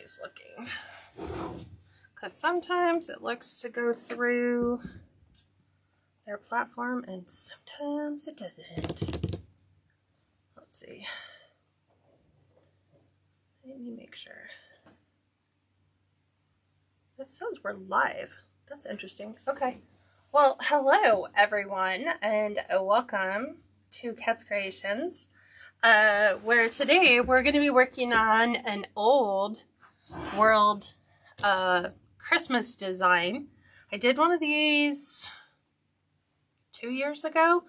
is looking. Because sometimes it looks to go through their platform and sometimes it doesn't. Let's see. Let me make sure. That says we're live. That's interesting. Okay. Well, hello everyone and welcome to Kats Creations, where today we're going to be working on an old world Christmas design. I did one of these 2 years ago.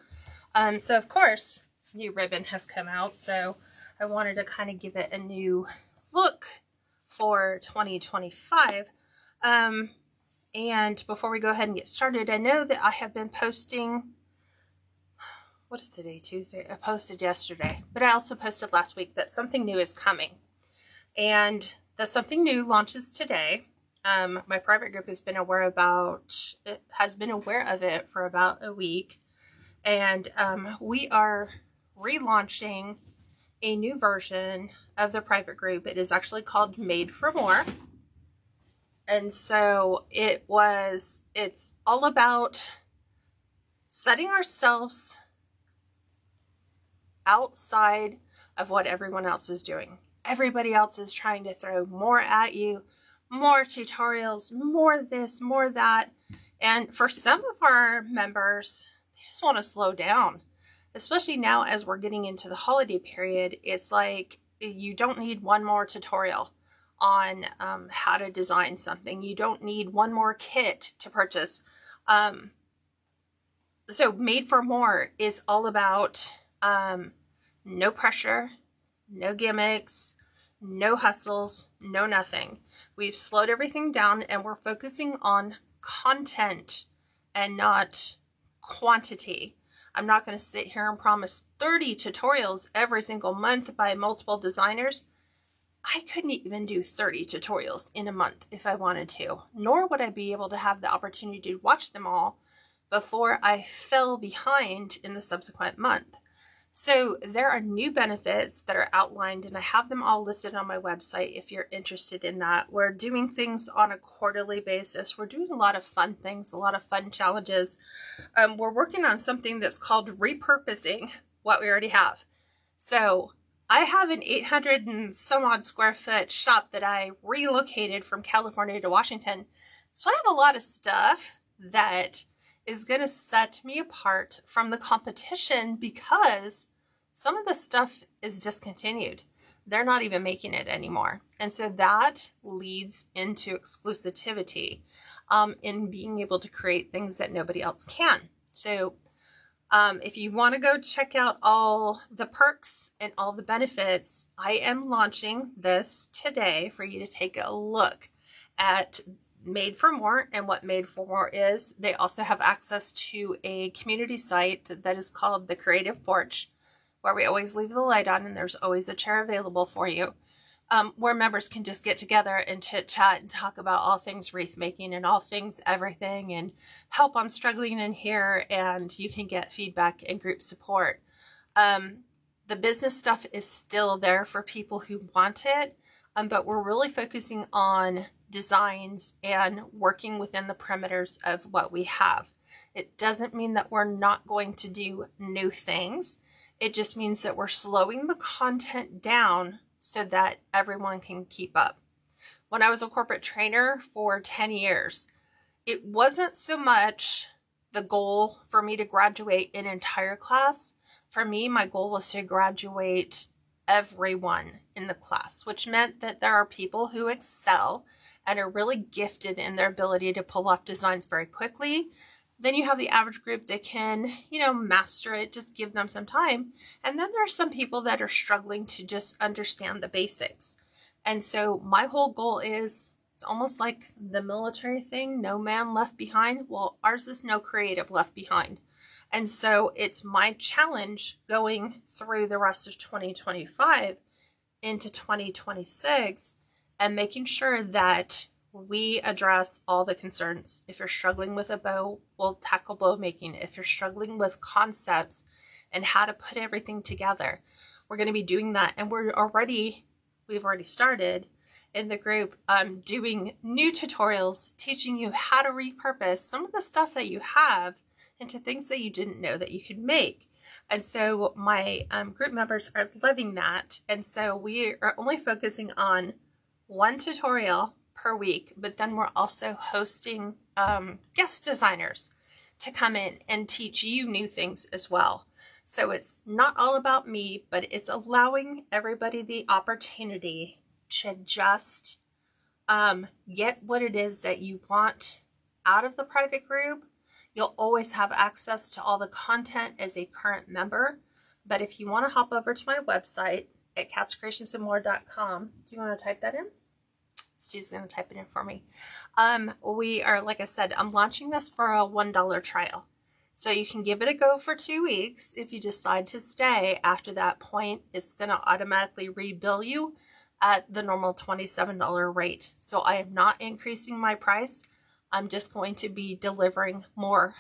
So of course, new ribbon has come out, so I wanted to kind of give it a new look for 2025. And before we go ahead and get started, I know that I have been posting, what is today, Tuesday? I posted yesterday, but I also posted last week that something new is coming. And the something new launches today. My private group has been aware of it for about a week. And we are relaunching a new version of the private group. It is actually called Made for More. And so it's all about setting ourselves outside of what everyone else is doing. Everybody else is trying to throw more at you, more tutorials, more this, more that. And for some of our members, they just want to slow down, especially now as we're getting into the holiday period. It's like you don't need one more tutorial on how to design something. You don't need one more kit to purchase. So Made for More is all about no pressure, no gimmicks, no hustles, no nothing. We've slowed everything down and we're focusing on content and not quantity. I'm not going to sit here and promise 30 tutorials every single month by multiple designers. I couldn't even do 30 tutorials in a month if I wanted to, nor would I be able to have the opportunity to watch them all before I fell behind in the subsequent month. So there are new benefits that are outlined, and I have them all listed on my website if you're interested in that. We're doing things on a quarterly basis. We're doing a lot of fun things, a lot of fun challenges. We're working on something that's called repurposing what we already have. So I have an 800 and some odd square foot shop that I relocated from California to Washington. So I have a lot of stuff that is going to set me apart from the competition because some of the stuff is discontinued. They're not even making it anymore. And so that leads into exclusivity in being able to create things that nobody else can. So if you want to go check out all the perks and all the benefits, I am launching this today for you to take a look at Made for More and what Made for More is. They also have access to a community site that is called The Creative Porch, where we always leave the light on and there's always a chair available for you, where members can just get together and chit chat and talk about all things wreath making and all things everything and help I'm struggling in here, and you can get feedback and group support. The business stuff is still there for people who want it, but we're really focusing on designs and working within the perimeters of what we have. It doesn't mean that we're not going to do new things. It just means that we're slowing the content down so that everyone can keep up. When I was a corporate trainer for 10 years, it wasn't so much the goal for me to graduate an entire class. For me, my goal was to graduate everyone in the class, which meant that there are people who excel and are really gifted in their ability to pull off designs very quickly. Then you have the average group that can, master it, just give them some time. And then there are some people that are struggling to just understand the basics. And so my whole goal is, it's almost like the military thing, no man left behind. Well, ours is no creative left behind. And so it's my challenge going through the rest of 2025 into 2026 and making sure that we address all the concerns. If you're struggling with a bow, we'll tackle bow making. If you're struggling with concepts and how to put everything together, we're going to be doing that. And we've already started in the group doing new tutorials, teaching you how to repurpose some of the stuff that you have into things that you didn't know that you could make. And so my group members are loving that. And so we are only focusing on one tutorial per week, but then we're also hosting guest designers to come in and teach you new things as well. So it's not all about me, but it's allowing everybody the opportunity to just get what it is that you want out of the private group. You'll always have access to all the content as a current member. But if you want to hop over to my website at KatsCreationsNMore.com, do you want to type that in? Steve's going to type it in for me. We are, like I said, I'm launching this for a $1 trial. So you can give it a go for 2 weeks. If you decide to stay after that point, it's going to automatically rebill you at the normal $27 rate. So I am not increasing my price. I'm just going to be delivering more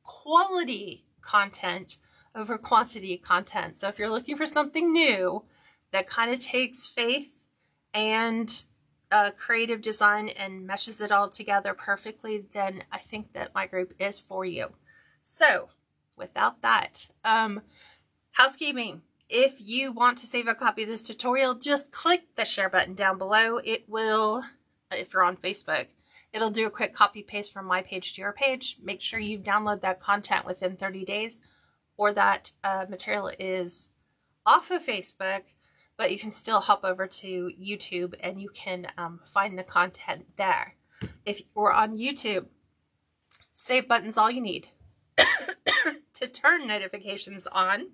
quality content over quantity content. So if you're looking for something new that kind of takes faith and creative design and meshes it all together perfectly, then I think that my group is for you. So without that, housekeeping. If you want to save a copy of this tutorial, just click the share button down below. It will, if you're on Facebook, it'll do a quick copy paste from my page to your page. Make sure you download that content within 30 days or that material is off of Facebook, but you can still hop over to YouTube and you can find the content there. If you're on YouTube, save button's all you need. To turn notifications on,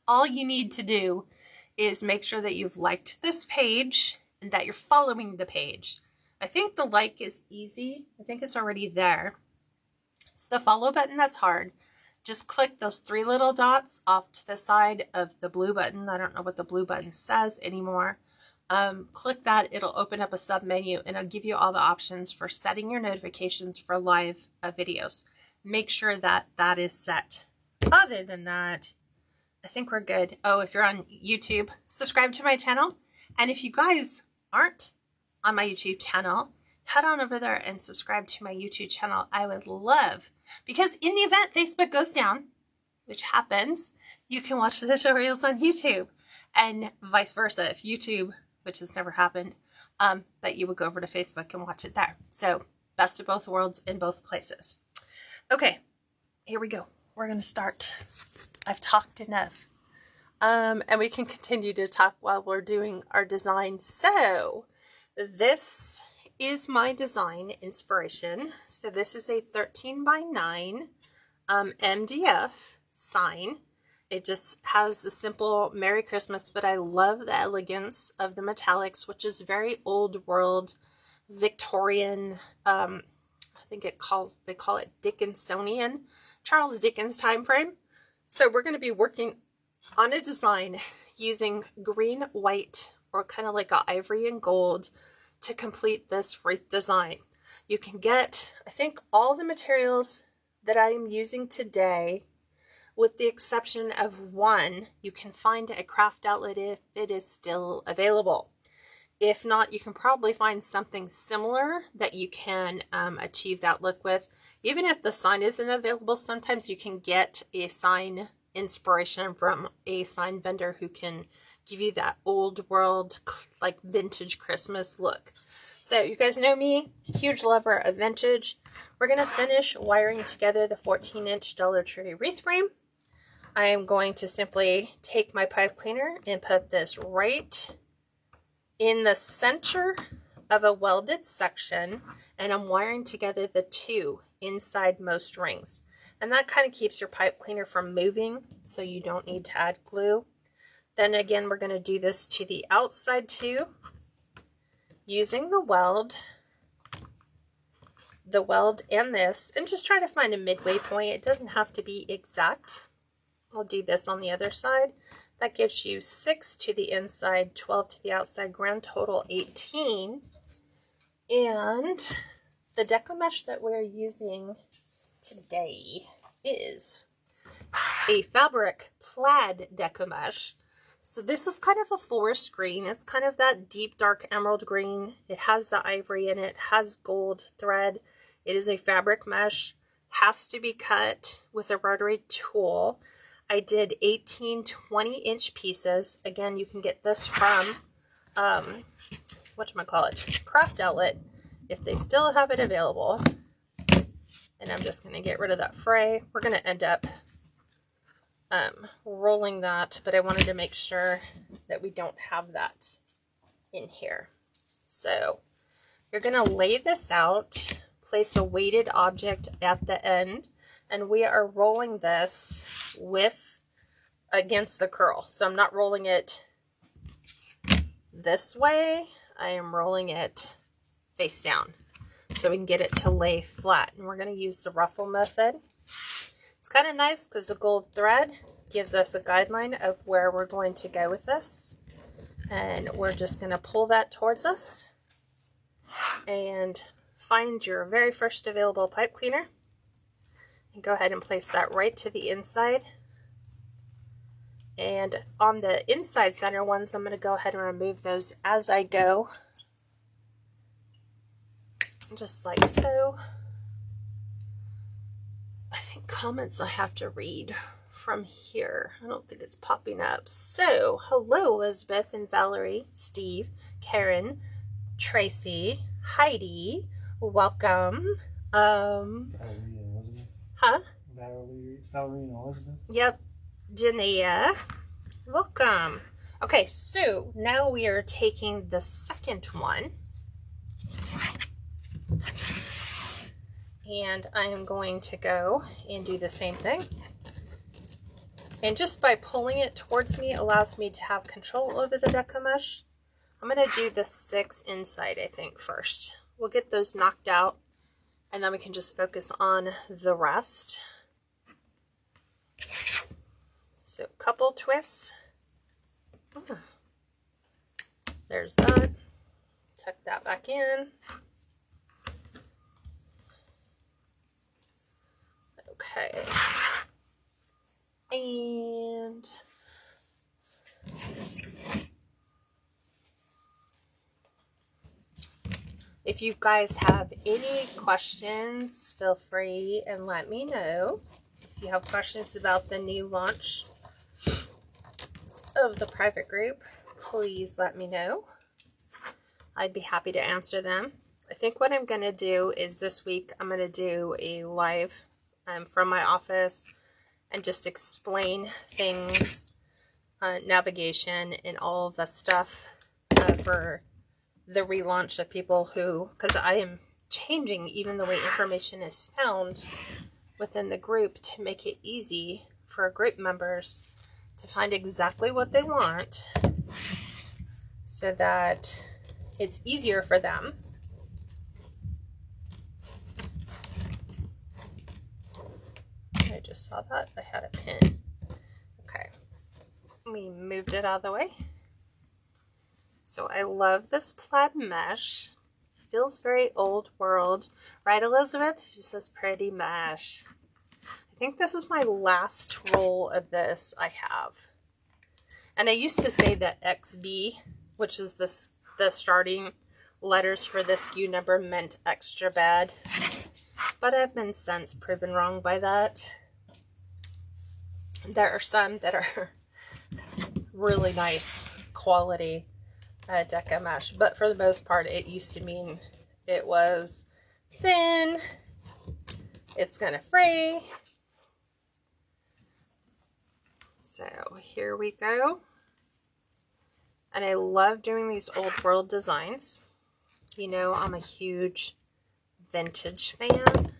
all you need to do is make sure that you've liked this page and that you're following the page. I think the like is easy. I think it's already there. It's the follow button that's hard. Just click those 3 little dots off to the side of the blue button. I don't know what the blue button says anymore. Click that. It'll open up a sub menu and it'll give you all the options for setting your notifications for live videos. Make sure that that is set. Other than that, I think we're good. Oh, if you're on YouTube, subscribe to my channel. And if you guys aren't on my YouTube channel, head on over there and subscribe to my YouTube channel. I would love, because in the event Facebook goes down, which happens, you can watch the tutorials on YouTube and vice versa. If YouTube, which has never happened, but you would go over to Facebook and watch it there. So best of both worlds in both places. Okay, here we go. We're going to start. I've talked enough. And we can continue to talk while we're doing our design. So this is my design inspiration. So this is a 13x9 MDF sign. It just has the simple Merry Christmas, but I love the elegance of the metallics, which is very old world Victorian. I think they call it Dickinsonian, Charles Dickens time frame. So we're going to be working on a design using green, white, or kind of like a ivory and gold to complete this wreath design. You can get, I think, all the materials that I am using today, with the exception of one. You can find a craft outlet if it is still available. If not, you can probably find something similar that you can achieve that look with. Even if the sign isn't available, sometimes you can get a sign inspiration from a sign vendor who can give you that old world, like vintage Christmas look. So you guys know me, huge lover of vintage. We're going to finish wiring together the 14-inch Dollar Tree wreath frame. I am going to simply take my pipe cleaner and put this right in the center of a welded section, and I'm wiring together the 2 inside most rings. And that kind of keeps your pipe cleaner from moving, so you don't need to add glue. Then again, we're going to do this to the outside too, using the weld and this, and just try to find a midway point. It doesn't have to be exact. I'll do this on the other side. That gives you 6 to the inside, 12 to the outside, grand total 18. And the Deco mesh that we're using today is a fabric plaid Deco mesh. So this is kind of a forest green. It's kind of that deep dark emerald green. It has the ivory in it, has gold thread. It is a fabric mesh, has to be cut with a rotary tool. I did 18 20-inch pieces. Again, you can get this from whatchamacallit, Craft Outlet, if they still have it available. And I'm just going to get rid of that fray. We're going to end up rolling that, but I wanted to make sure that we don't have that in here. So you're going to lay this out, place a weighted object at the end, and we are rolling this against the curl. So I'm not rolling it this way, I am rolling it face down so we can get it to lay flat. And we're going to use the ruffle method. It's kind of nice because the gold thread gives us a guideline of where we're going to go with this. And we're just going to pull that towards us and find your very first available pipe cleaner and go ahead and place that right to the inside. And on the inside center ones, I'm going to go ahead and remove those as I go, just like so. I think comments I have to read from here. I don't think it's popping up. So, hello Elizabeth and Valerie, Steve, Karen, Tracy, Heidi, welcome. Valerie and Elizabeth. Huh? Valerie and Elizabeth. Yep. Janaea, welcome. Okay, so now we are taking the second one. And I am going to go and do the same thing. And just by pulling it towards me allows me to have control over the Deco mesh. I'm going to do the 6 inside, I think, first. We'll get those knocked out, and then we can just focus on the rest. So, couple twists. There's that. Tuck that back in. Okay. And if you guys have any questions, feel free and let me know. If you have questions about the new launch of the private group, please let me know. I'd be happy to answer them. I think what I'm going to do is this week I'm going to do a live from my office and just explain things, navigation and all of the stuff for the relaunch of people who, because I am changing even the way information is found within the group to make it easy for group members to find exactly what they want so that it's easier for them. I just saw that. I had a pin. Okay. We moved it out of the way. So I love this plaid mesh. Feels very old world. Right, Elizabeth? She says pretty mesh. I think this is my last roll of this I have. And I used to say that XB, which is the starting letters for the SKU number, meant extra bad. But I've been since proven wrong by that. There are some that are really nice quality Deco mesh, but for the most part it used to mean it was thin, it's gonna fray. So here we go. And I love doing these old world designs. You know, I'm a huge vintage fan.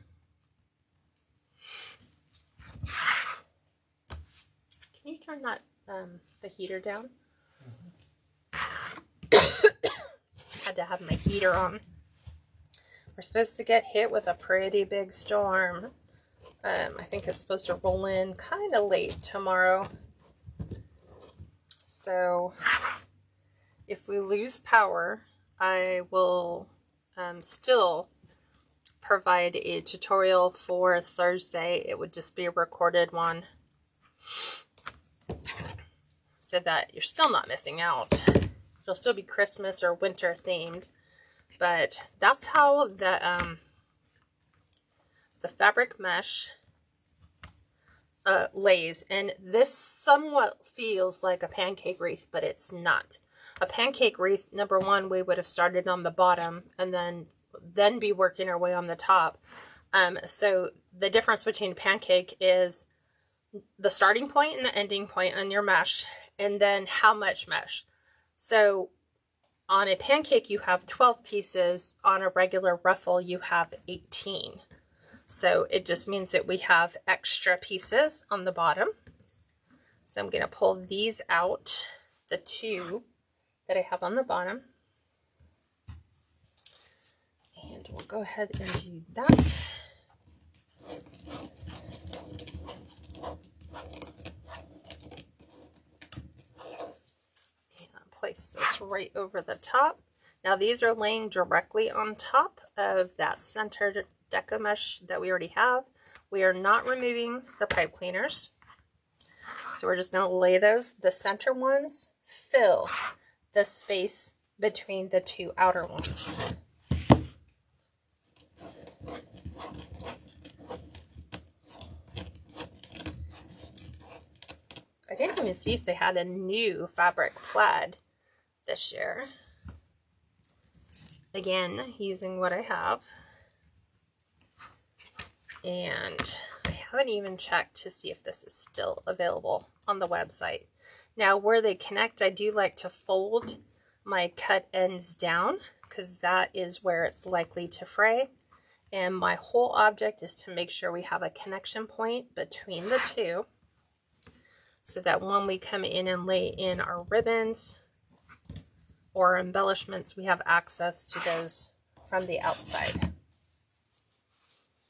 Can you turn that the heater down? Had to have my heater on. We're supposed to get hit with a pretty big storm. I think it's supposed to roll in kind of late tomorrow. So if we lose power, I will still provide a tutorial for Thursday. It would just be a recorded one. so that you're still not missing out. It'll still be Christmas or winter themed, but that's how the fabric mesh lays. And this somewhat feels like a pancake wreath, but it's not. A pancake wreath, number one, we would have started on the bottom and then be working our way on the top. So the difference between pancake is the starting point and the ending point on your mesh, and then how much mesh. So on a pancake, you have 12 pieces. On a regular ruffle, you have 18. So it just means that we have extra pieces on the bottom. So I'm going to pull these out, the two that I have on the bottom. And we'll go ahead and do that. And place this right over the top. Now these are laying directly on top of that centered Deco mesh that we already have. We are not removing the pipe cleaners. So we're just going to lay those. The center ones fill the space between the two outer ones. I didn't even see if they had a new fabric plaid this year. Again, using what I have. And I haven't even checked to see if this is still available on the website. Now, where they connect, I do like to fold my cut ends down because that is where it's likely to fray. And my whole object is to make sure we have a connection point between the two so that when we come in and lay in our ribbons or embellishments, we have access to those from the outside.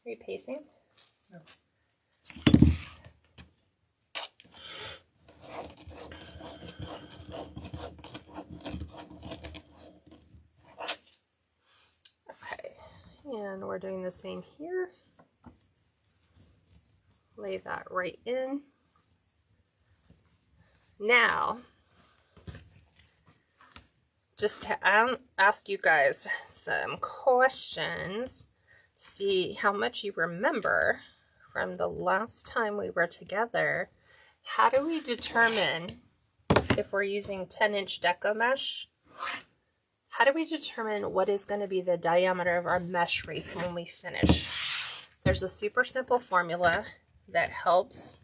Are you pacing? No. Okay, and we're doing the same here. Lay that right in. Now, just to ask you guys some questions, see how much you remember from the last time we were together. How do we determine if we're using 10-inch Deco mesh? How do we determine what is going to be the diameter of our mesh wreath when we finish? There's a super simple formula that helps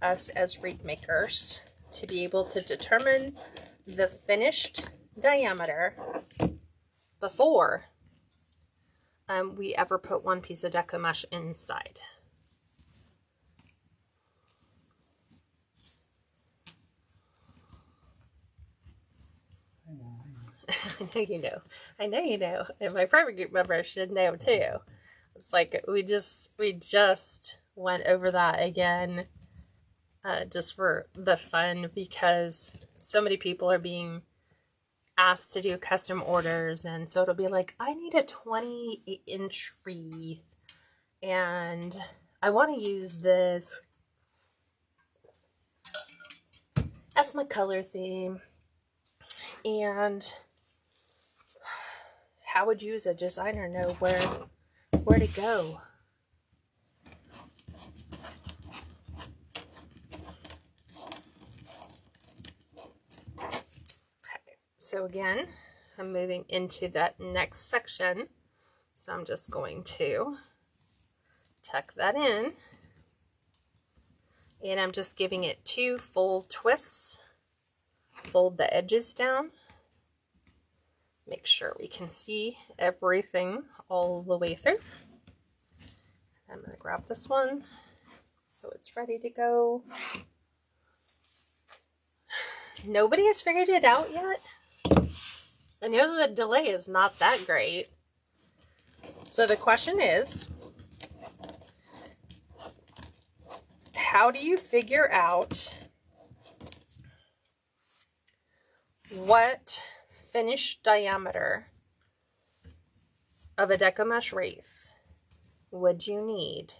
us as wreath makers to be able to determine the finished diameter before we ever put one piece of Deco mesh inside. I know you know. I know you know. And my private group members should know too. It's like we just went over that again just for the fun, because so many people are being asked to do custom orders, and so it'll be like, I need a 28-inch wreath and I want to use this as my color theme. And how would you as a designer know where to go? So again, I'm moving into that next section. So I'm just going to tuck that in. And I'm just giving it 2 full twists. Fold the edges down. Make sure we can see everything all the way through. I'm going to grab this one so it's ready to go. Nobody has figured it out yet. I know the delay is not that great. So the question is, how do you figure out what finished diameter of a Deco mesh wreath would you need?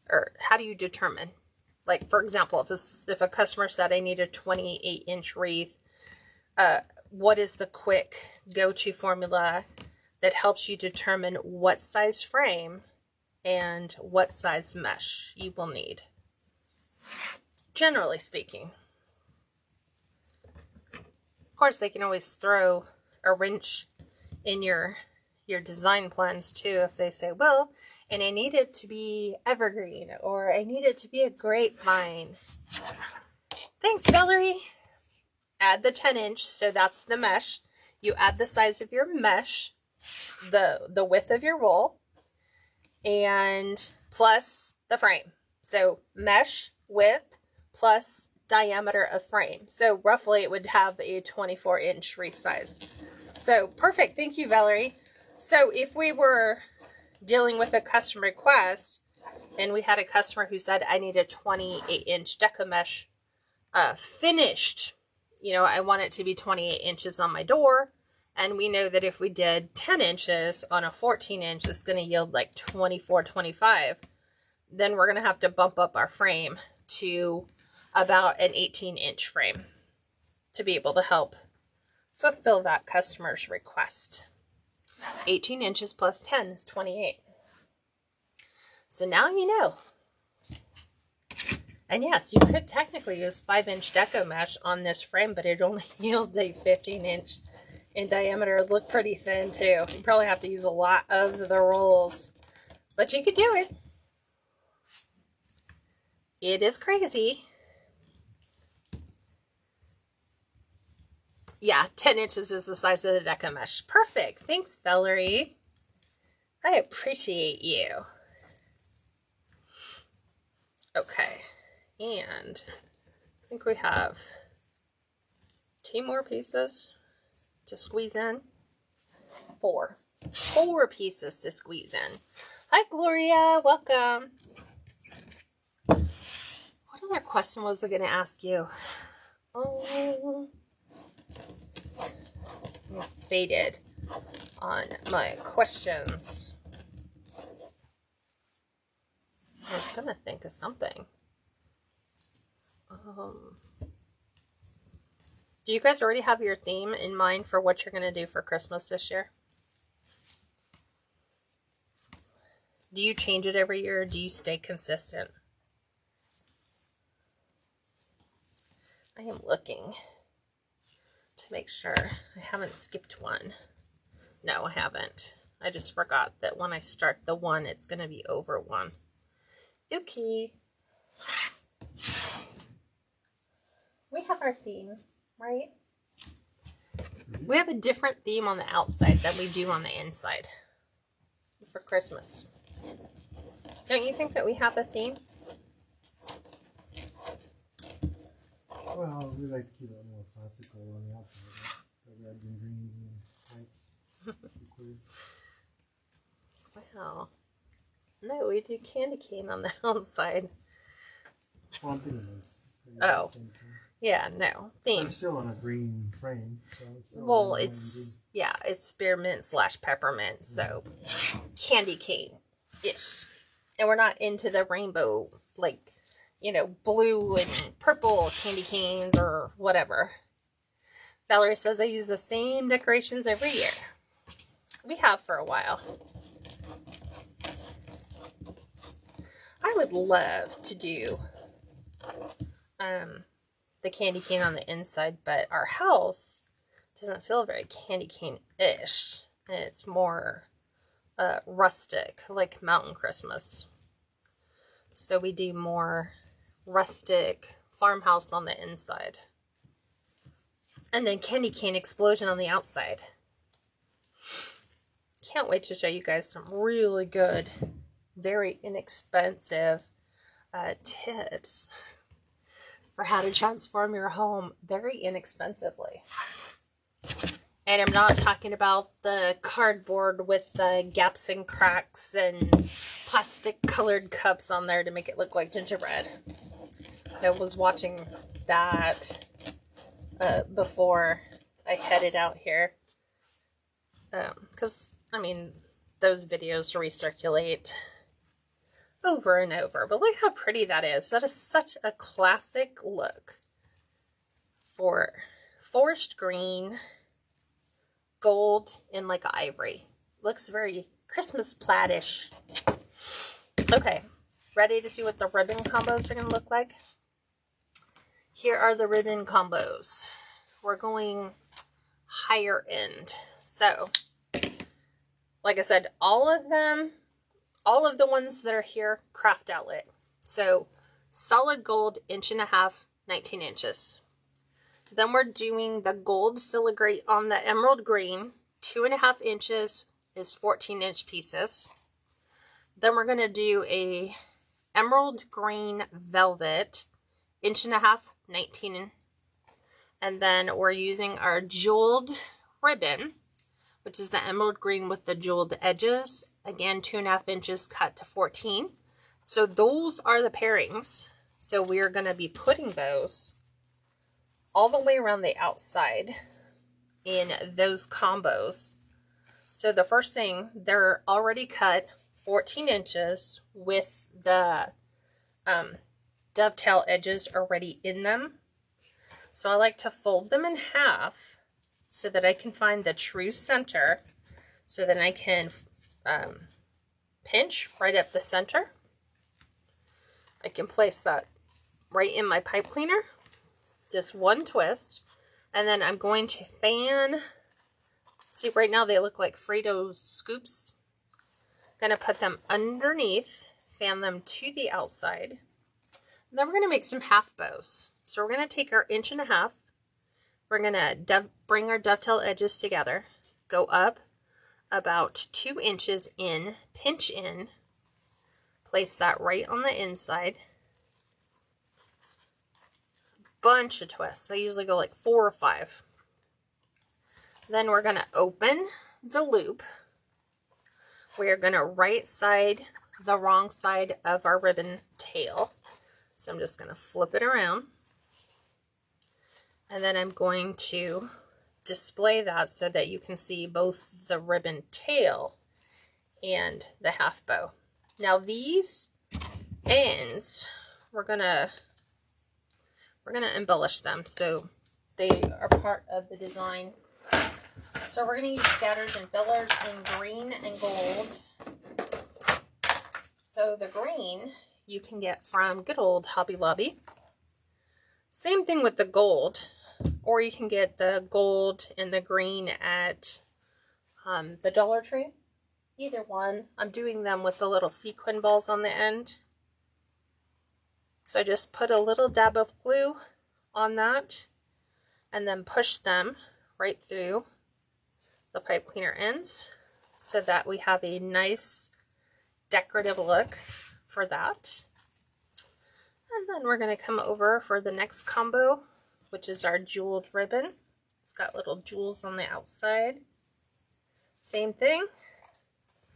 Or how do you determine? like, for example, if a customer said I need a 28-inch wreath, what is the quick go-to formula that helps you determine what size frame and what size mesh you will need, generally speaking. Of course, they can always throw a wrench in your design plans too if they say, well, and I need it to be evergreen, or I need it to be a grapevine. Thanks, Valerie. Add the 10-inch, so that's the mesh. You add the size of your mesh, the width of your roll, and plus the frame. So mesh, width, plus diameter of frame. So roughly it would have a 24-inch wreath size. So perfect. Thank you, Valerie. So if we were dealing with a custom request and we had a customer who said, I need a 28-inch Deco mesh finished, you know, I want it to be 28 inches on my door. And we know that if we did 10 inches on a 14-inch, it's going to yield like 24, 25. Then we're going to have to bump up our frame to about an 18-inch frame to be able to help fulfill that customer's request. 18 inches plus 10 is 28. So now you know. And yes, you could technically use 5-inch Deco mesh on this frame, but it only yields a 15-inch in diameter. It'd look pretty thin too. You probably have to use a lot of the rolls, but you could do it. It is crazy. Yeah, 10 inches is the size of the Deco mesh. Perfect. Thanks, Valerie. I appreciate you. Okay. And I think we have 2 more pieces to squeeze in. 4 pieces to squeeze in. Hi, Gloria. Welcome. What other question was I going to ask you? Oh, I'm faded on my questions. I was going to think of something. Do you guys already have your theme in mind for what you're going to do for Christmas this year? Do you change it every year, or do you stay consistent? I am looking to make sure I haven't skipped one. No, I haven't. I just forgot that when I start the 1, it's going to be over 1. Okay. We have our theme, right? We have a different theme on the outside than we do on the inside for Christmas. Don't you think that we have a theme? Well, we like to keep it more classical on the outside. The reds and greens and whites. Wow. No, we do candy cane on the outside. Well, I'm thinking this. Oh. Yeah, no. Theme. It's still on a green frame. So it's well, it's, yeah, it's spearmint / peppermint, so candy cane-ish. And we're not into the rainbow, like, you know, blue and purple candy canes or whatever. Valerie says I use the same decorations every year. We have for a while. I would love to do the candy cane on the inside, but our house doesn't feel very candy cane-ish. It's more rustic, like Mountain Christmas. So we do more rustic farmhouse on the inside. And then candy cane explosion on the outside. Can't wait to show you guys some really good, very inexpensive tips for how to transform your home very inexpensively. And I'm not talking about the cardboard with the gaps and cracks and plastic colored cups on there to make it look like gingerbread. I was watching that before I headed out here. Because, I mean, those videos recirculate over and over. But look how pretty that is. That is such a classic look for forest green, gold, and like ivory. Looks very Christmas plaid-ish. Okay, ready to see what the ribbon combos are going to look like? Here are the ribbon combos. We're going higher end. So, like I said, all of the ones that are here, craft outlet. So, solid gold, 1.5 inches, 19 inches. Then we're doing the gold filigree on the emerald green, 2.5 inches is 14-inch pieces. Then we're going to do a emerald green velvet, 1.5 inches, 19. And then we're using our jeweled ribbon, which is the emerald green with the jeweled edges. Again, 2.5 inches cut to 14. So those are the pairings. So we are going to be putting those all the way around the outside in those combos. So the first thing, they're already cut 14 inches with the dovetail edges already in them. So I like to fold them in half so that I can find the true center, so that I can pinch right up the center. I can place that right in my pipe cleaner, just one twist, and then I'm going to fan. See, right now they look like Frito scoops. Gonna put them underneath, fan them to the outside. Then we're gonna make some half bows. So we're gonna take our 1.5 inches. We're gonna bring our dovetail edges together, go up about 2 inches in, pinch in, place that right on the inside. Bunch of twists. I usually go like 4 or 5. Then we're gonna open the loop. We're gonna right side the wrong side of our ribbon tail. So I'm just gonna flip it around. And then I'm going to display that so that you can see both the ribbon tail and the half bow. Now these ends, we're gonna embellish them so they are part of the design. So we're going to use scatters and fillers in green and gold. So the green you can get from good old Hobby Lobby. Same thing with the gold, or you can get the gold and the green at the Dollar Tree. Either one. I'm doing them with the little sequin balls on the end. So I just put a little dab of glue on that and then push them right through the pipe cleaner ends so that we have a nice decorative look for that. And then we're going to come over for the next combo, which is our jeweled ribbon. It's got little jewels on the outside. Same thing.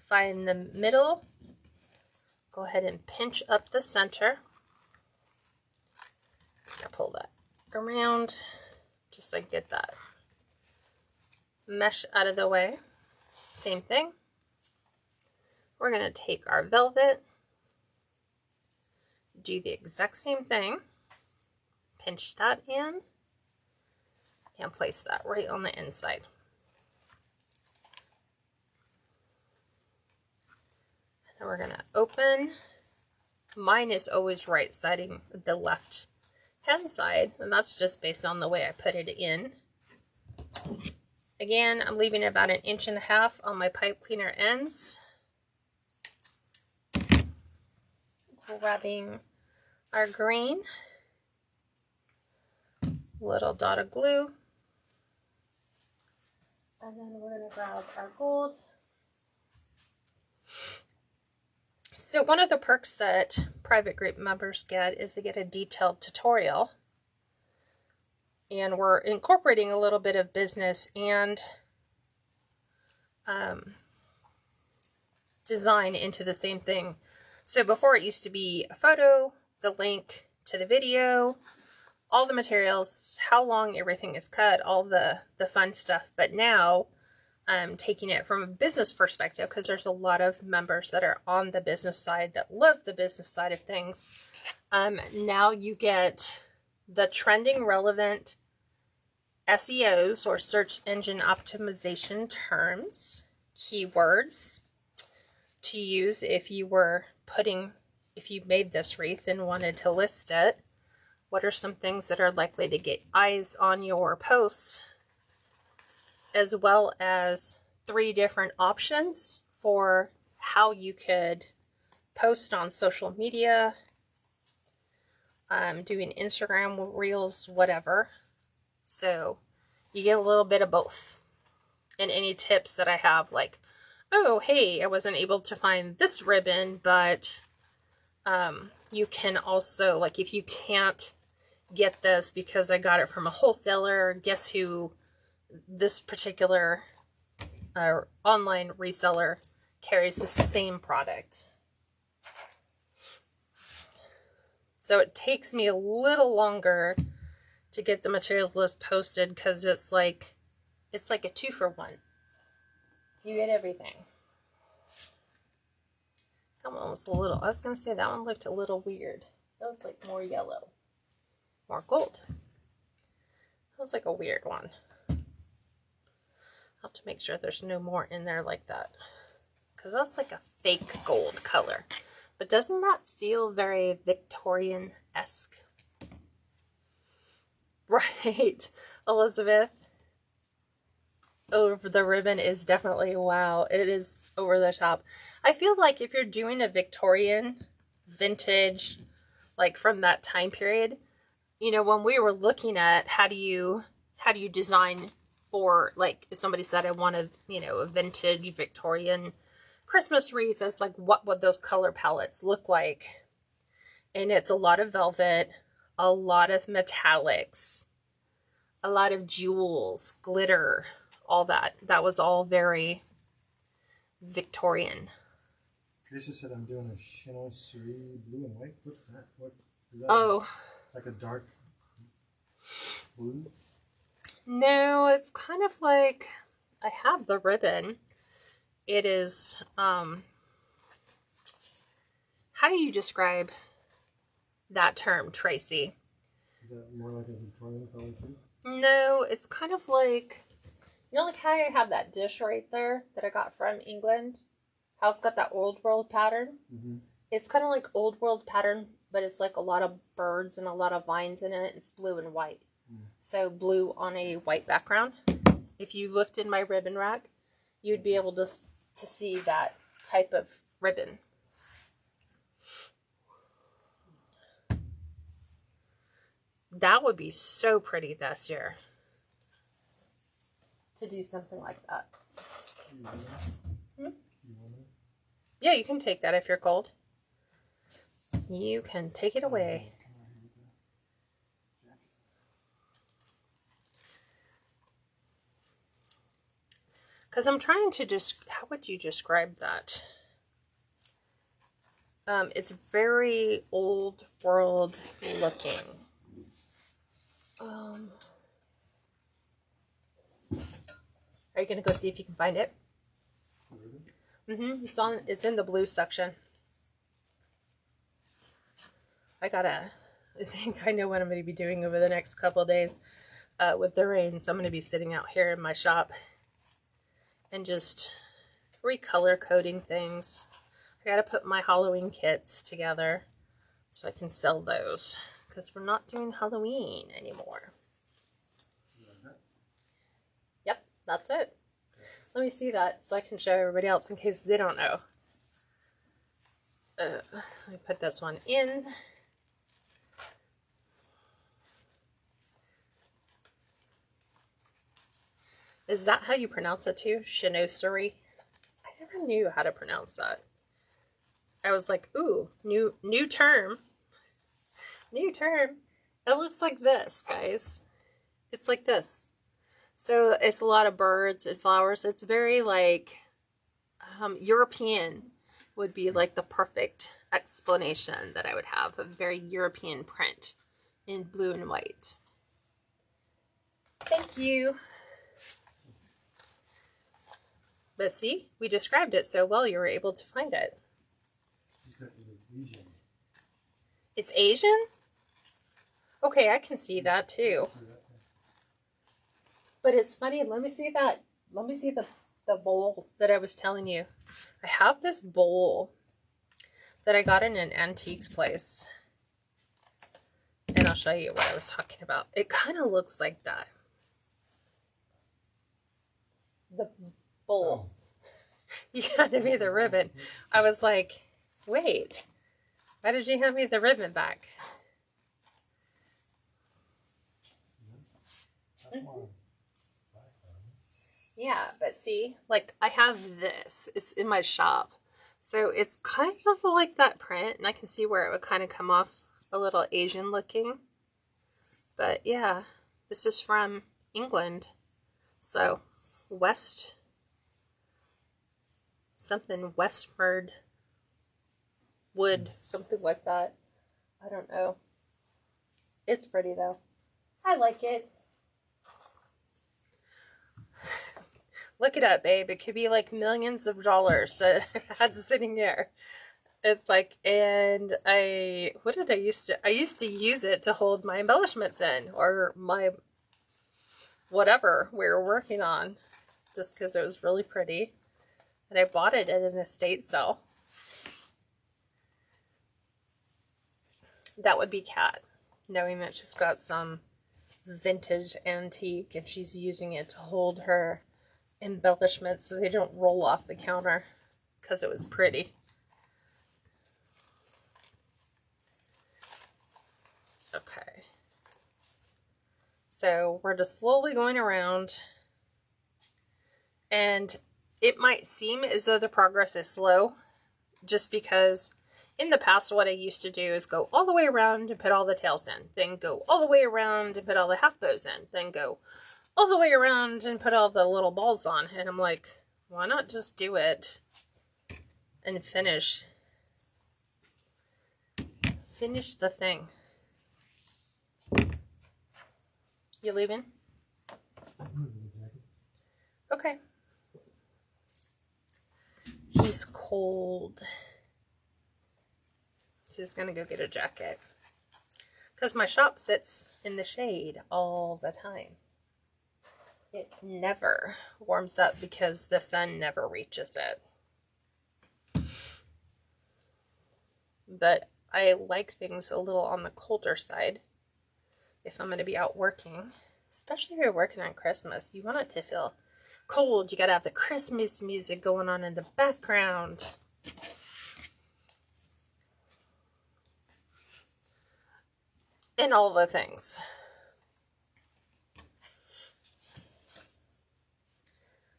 Find the middle. Go ahead and pinch up the center. I'll pull that around just so I get that mesh out of the way. Same thing. We're going to take our velvet, do the exact same thing, pinch that in, and place that right on the inside. And then we're going to open. Mine is always right siding the left hand side, and that's just based on the way I put it in. Again, I'm leaving about 1.5 inches on my pipe cleaner ends. Grabbing our green, little dot of glue, and then we're going to grab our gold. So one of the perks that private group members get is they get a detailed tutorial. And we're incorporating a little bit of business and design into the same thing. So before it used to be a photo, the link to the video, all the materials, how long everything is cut, all the fun stuff. But now taking it from a business perspective, because there's a lot of members that are on the business side that love the business side of things. Now you get the trending relevant SEOs, or search engine optimization terms, keywords to use if you made this wreath and wanted to list it. What are some things that are likely to get eyes on your posts? As well as 3 different options for how you could post on social media, doing Instagram reels, whatever. So you get a little bit of both. And any tips that I have, like, oh, hey, I wasn't able to find this ribbon, but you can also, like, if you can't get this because I got it from a wholesaler, guess who this particular online reseller carries the same product. So it takes me a little longer to get the materials list posted, because it's like a 2-for-1. You get everything. That one was I was going to say that one looked a little weird. That was like more yellow, more gold. That was like a weird one. I'll have to make sure there's no more in there like that, because that's like a fake gold color. But doesn't that feel very Victorian-esque? Right, Elizabeth? Over the ribbon is definitely, wow, it is over the top. I feel like if you're doing a Victorian vintage, like from that time period, you know, when we were looking at how do you design for, like, if somebody said I wanted, you know, a vintage Victorian Christmas wreath, it's like, what would those color palettes look like? And it's a lot of velvet, a lot of metallics, a lot of jewels, glitter, all that. That was all very Victorian. Teresa said I'm doing a chinoiserie blue and white. What's that? What is that? Oh. Like a dark blue? No, it's kind of like, I have the ribbon. It is, how do you describe that term, Tracy? Is that more like a Victorian color too? No, it's kind of like, you know, like how I have that dish right there that I got from England? How it's got that old world pattern? Mm-hmm. It's kind of like old world pattern, but it's like a lot of birds and a lot of vines in it. It's blue and white. So blue on a white background. If you looked in my ribbon rack, you'd be able to see that type of ribbon. That would be so pretty this year to do something like that. Yeah, you can take that if you're cold. You can take it away. Because I'm trying to how would you describe that? It's very old world looking. Are you going to go see if you can find it? It's in the blue section. I think I know what I'm going to be doing over the next couple of days with the rain. So I'm going to be sitting out here in my shop and just recolor coding things. I got to put my Halloween kits together so I can sell those, because we're not doing Halloween anymore. Yep, that's it. Let me see that so I can show everybody else in case they don't know. Let me put this one in. Is that how you pronounce it too? Chinoiserie? I never knew how to pronounce that. I was like, ooh, new term. New term. It looks like this, guys. It's like this. So it's a lot of birds and flowers. It's very like European would be like the perfect explanation that I would have. A very European print in blue and white. Thank you. But see, we described it so well you were able to find it. You said it was Asian. It's Asian? Okay, I can see that too. But it's funny, let me see that. Let me see the bowl that I was telling you. I have this bowl that I got in an antiques place. And I'll show you what I was talking about. It kind of looks like that. The bowl. Oh. You handed me the ribbon. I was like, wait, why did you hand me the ribbon back? Yeah, but see, like I have this. It's in my shop. So it's kind of like that print, and I can see where it would kind of come off a little Asian looking. But yeah, this is from England. So Westward wood, something like that. I don't know. It's pretty though. I like it. Look it up, babe. It could be like millions of dollars that I had sitting there. It's like, and I used to use it to hold my embellishments in, or my whatever we were working on, just because it was really pretty. And I bought it at an estate sale. That would be Kat, knowing that she's got some vintage antique and she's using it to hold her embellishments so they don't roll off the counter because it was pretty. Okay. So we're just slowly going around, and it might seem as though the progress is slow just because in the past what I used to do is go all the way around and put all the tails in, then go all the way around and put all the half bows in, then go all the way around and put all the little balls on. And I'm like, why not just do it and finish the thing? You leaving? Okay. He's cold. So he's gonna go get a jacket. Because my shop sits in the shade all the time. It never warms up because the sun never reaches it. But I like things a little on the colder side if I'm going to be out working. Especially if you're working on Christmas. You want it to feel cold. You got to have the Christmas music going on in the background. And all the things.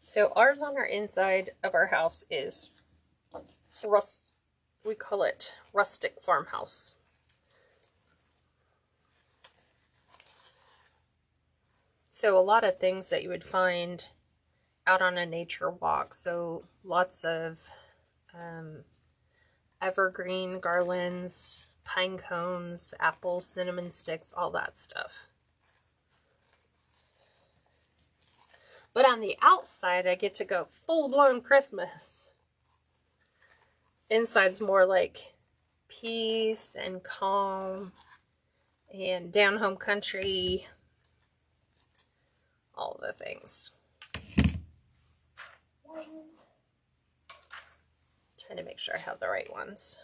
So ours on our inside of our house is we call it rustic farmhouse. So a lot of things that you would find out on a nature walk. So lots of evergreen garlands, pine cones, apples, cinnamon sticks, all that stuff. But on the outside, I get to go full-blown Christmas. Inside's more like peace and calm and down-home country. All the things. Trying to make sure I have the right ones.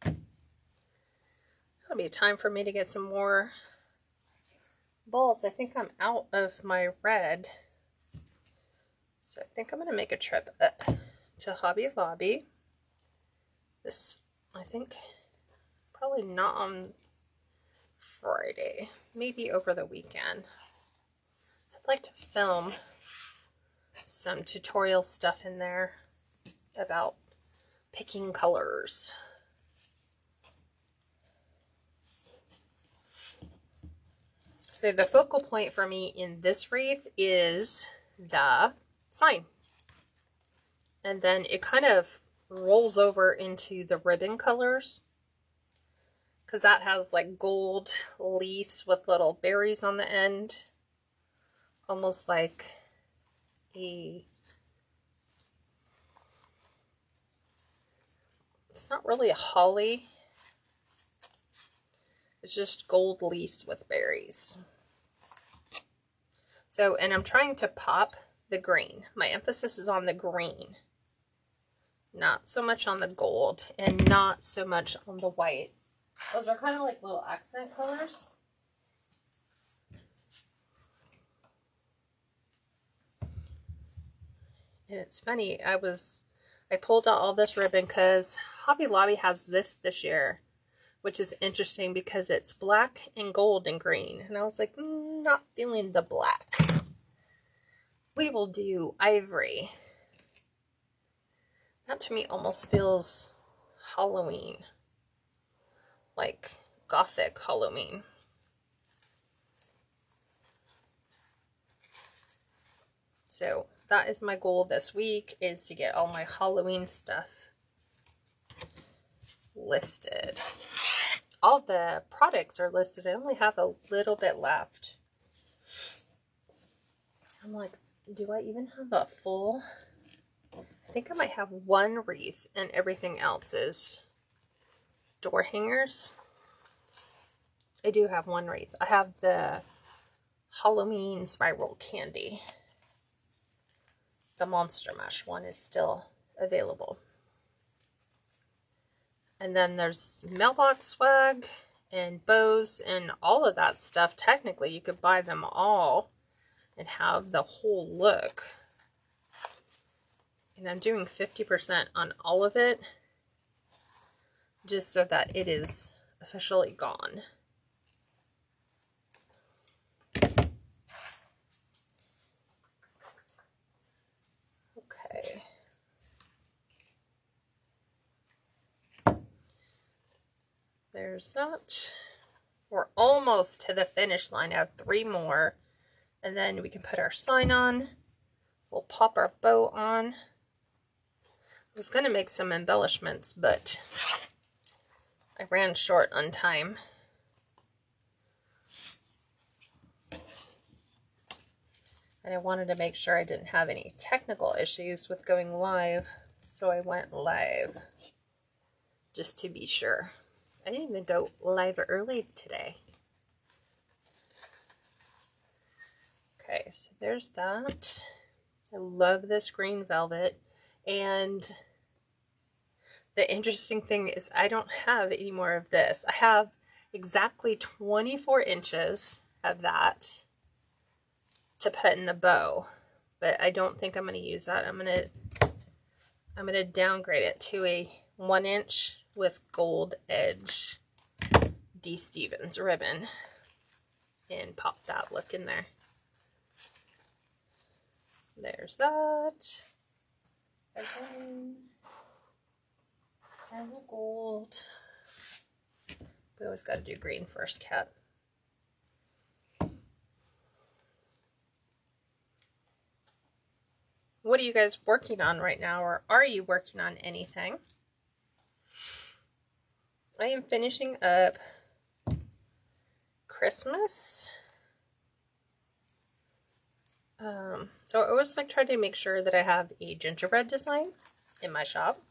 It'll be time for me to get some more balls. I think I'm out of my red. So I think I'm going to make a trip up to Hobby Lobby. This, I think, probably not on Friday. Maybe over the weekend. I'd like to film some tutorial stuff in there about picking colors. So the focal point for me in this wreath is the sign. And then it kind of rolls over into the ribbon colors, because that has like gold leaves with little berries on the end. Almost like it's not really a holly. It's just gold leaves with berries. So, and I'm trying to pop the green. My emphasis is on the green. Not so much on the gold and not so much on the white. Those are kind of like little accent colors. And it's funny, I pulled out all this ribbon because Hobby Lobby has this year, which is interesting because it's black and gold and green. And I was like, not feeling the black. We will do ivory. That to me almost feels Halloween. Like gothic Halloween. So that is my goal this week, is to get all my Halloween stuff listed. All the products are listed. I only have a little bit left. I'm like, do I even have a full? I think I might have one wreath and everything else is door hangers. I do have one wreath. I have the Halloween spiral candy. The Monster Mash one is still available. And then there's mailbox swag and bows and all of that stuff. Technically, you could buy them all and have the whole look. And I'm doing 50% on all of it, just so that it is officially gone. Okay. There's that. We're almost to the finish line. I have 3 more. And then we can put our sign on. We'll pop our bow on. I was going to make some embellishments, but I ran short on time. And I wanted to make sure I didn't have any technical issues with going live, so I went live just to be sure. I didn't even go live early today. Okay, so there's that. I love this green velvet. And the interesting thing is I don't have any more of this. I have exactly 24 inches of that to put in the bow, but I don't think I'm going to use that. I'm going to downgrade it to a 1 inch with gold edge D. Stevens ribbon and pop that look in there. There's that. Again. And the gold. We always got to do green first, Kat. What are you guys working on right now, or are you working on anything? I am finishing up Christmas. So I always like try to make sure that I have a gingerbread design in my shop.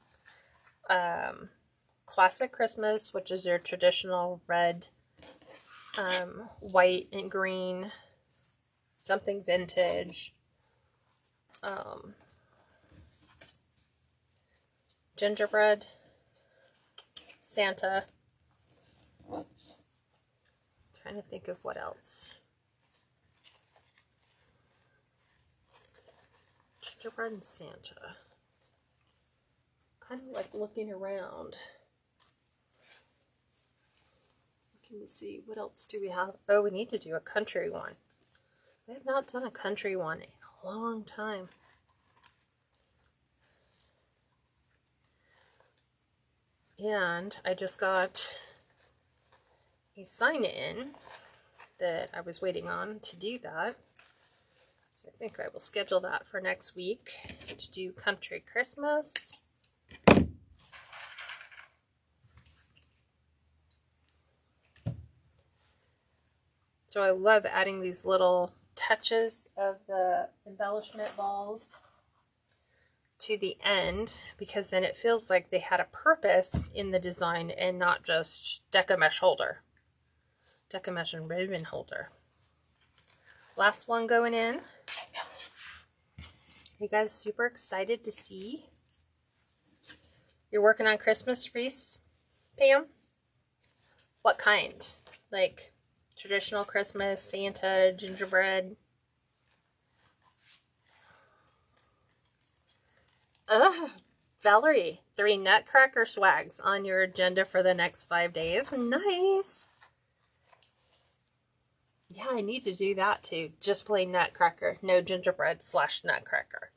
Classic Christmas, which is your traditional red, white and green, something vintage. Gingerbread, Santa. Trying to think of what else. Gingerbread and Santa. Kind of like looking around. Looking to see what else do we have. Oh, we need to do a country one. We have not done a country one in a long time. And I just got a sign-in that I was waiting on to do that. So I think I will schedule that for next week to do Country Christmas. So I love adding these little touches of the embellishment balls to the end, because then it feels like they had a purpose in the design and not just Deco mesh holder. Deco mesh and ribbon holder. Last one going in. Are you guys super excited to see? You're working on Christmas wreaths, Pam? What kind? Like traditional Christmas, Santa, gingerbread? Ugh, Valerie, 3 nutcracker swags on your agenda for the next 5 days. Nice. Yeah, I need to do that too. Just plain nutcracker, no gingerbread / nutcracker.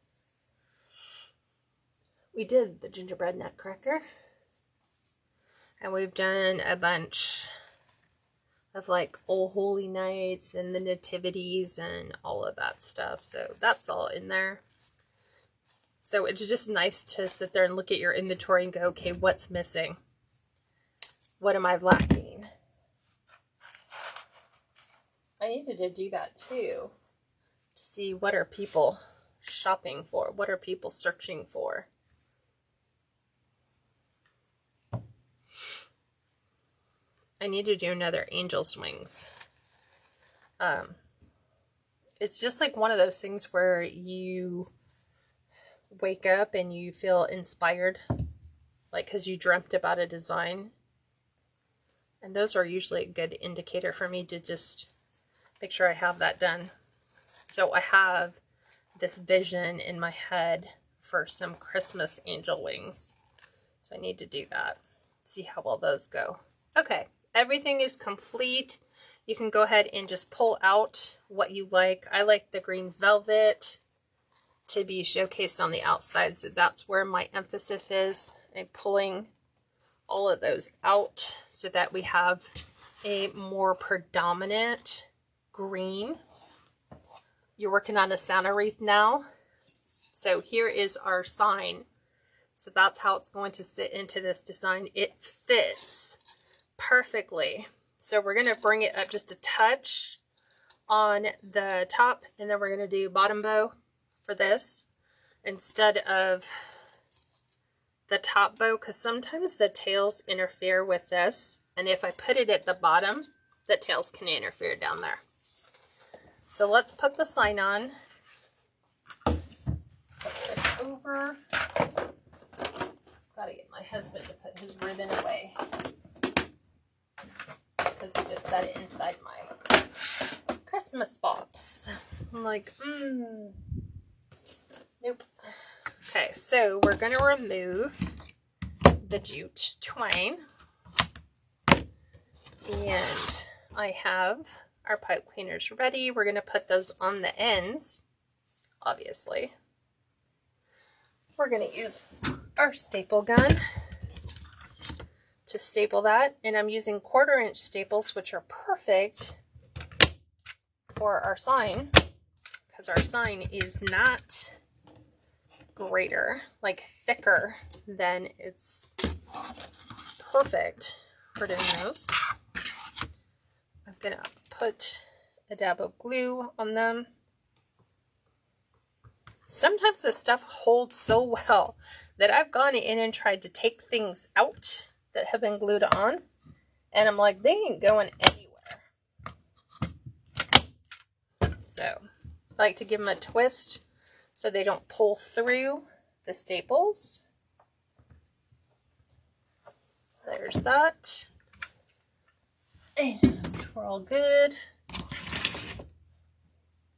We did the gingerbread nutcracker. And we've done a bunch of like Old Holy Nights and the nativities and all of that stuff. So that's all in there. So it's just nice to sit there and look at your inventory and go, okay, what's missing? What am I lacking? I needed to do that too, to see what are people shopping for? What are people searching for? I need to do another angel swings. It's just like one of those things where you wake up and you feel inspired, like because you dreamt about a design. And those are usually a good indicator for me to just make sure I have that done. So I have this vision in my head for some Christmas angel wings. So I need to do that. See how well those go. Okay, everything is complete. You can go ahead and just pull out what you like. I like the green velvet to be showcased on the outside, so that's where my emphasis is. I'm pulling all of those out so that we have a more predominant green. You're working on a Santa wreath now. So here is our sign. So that's how it's going to sit into this design. It fits perfectly. So we're going to bring it up just a touch on the top, and then we're going to do bottom bow for this instead of the top bow, because sometimes the tails interfere with this, and if I put it at the bottom, the tails can interfere down there. So let's put the sign on. Put this over. Gotta get my husband to put his ribbon away, because he just set it inside my Christmas box. I'm like, nope. Okay, so we're going to remove the jute twine. And I have our pipe cleaners ready. We're going to put those on the ends, obviously. We're going to use our staple gun to staple that. And I'm using 1/4" staples, which are perfect for our sign, because our sign is not greater, like thicker, than it's perfect for doing those. I'm gonna put a dab of glue on them. Sometimes this stuff holds so well that I've gone in and tried to take things out that have been glued on, and I'm like, they ain't going anywhere. So I like to give them a twist so they don't pull through the staples. There's that. And we're all good.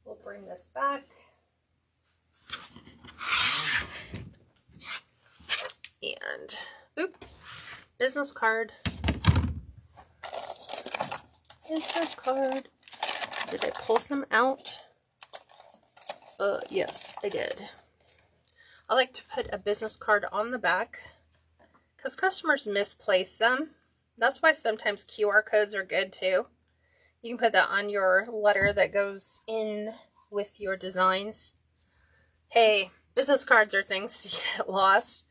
We'll bring this back. And, business card. Business card. Did I pull some out? Yes, I did. I like to put a business card on the back because customers misplace them. That's why sometimes QR codes are good too. You can put that on your letter that goes in with your designs. Hey, business cards are things to get lost.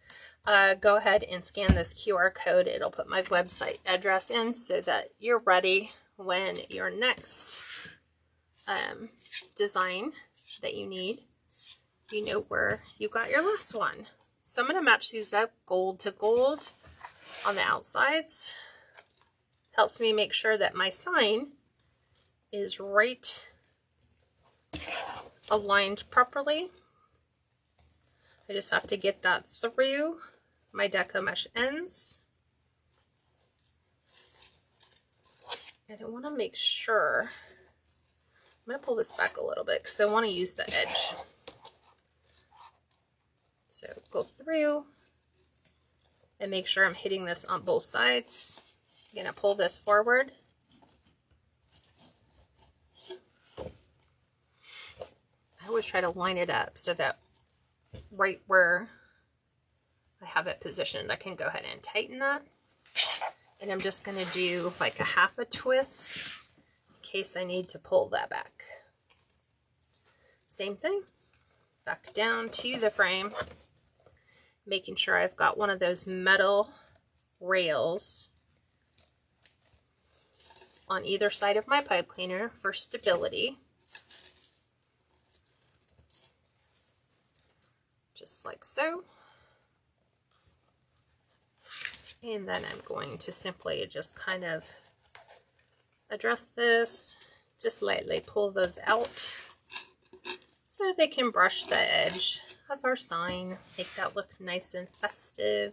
Go ahead and scan this QR code. It'll put my website address in so that you're ready when your next design that you need, you know where you got your last one. So I'm going to match these up gold to gold on the outsides. Helps me make sure that my sign is right aligned properly. I just have to get that through my Deco mesh ends. And I want to make sure, I'm going to pull this back a little bit because I want to use the edge. So go through and make sure I'm hitting this on both sides. I'm going to pull this forward. I always try to line it up so that right where I have it positioned, I can go ahead and tighten that. And I'm just going to do like a half a twist in case I need to pull that back. Same thing, back down to the frame, making sure I've got one of those metal rails on either side of my pipe cleaner for stability. Just like so. And then I'm going to simply just kind of address this, just lightly pull those out so they can brush the edge of our sign, make that look nice and festive